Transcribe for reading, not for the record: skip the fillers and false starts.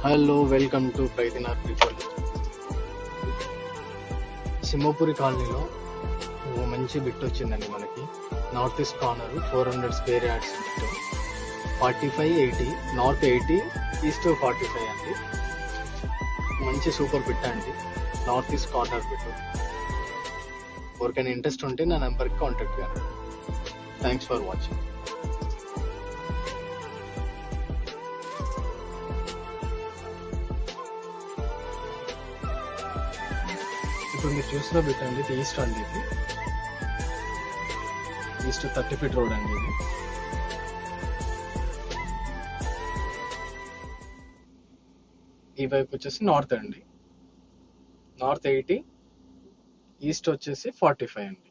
Hello welcome to బైదినార్ people. Simhapuri కాలనీలో ఓ మంచి బిట్ వచ్చిందండి మనకి. North east corner 400 square yards bit 45-80, north 80, east 45 అండి. మంచి సూపర్ బిట్ అండి, నార్త్ ఈస్ట్ కార్నర్ బిట్. ఎవరికైనా ఇంట్రెస్ట్ ఉంటే నా నెంబర్కి కాంటాక్ట్ చేయండి. Thanks for watching. ఇప్పుడు మీరు చూసిన బిట్ అండి, ఇది ఈస్ట్ అండి. ఇది ఈస్ట్ 30 ఫీట్ రోడ్ అండి. ఇది ఈ వైపు వచ్చేసి నార్త్ అండి, నార్త్ 80, ఈస్ట్ వచ్చేసి 45 అండి.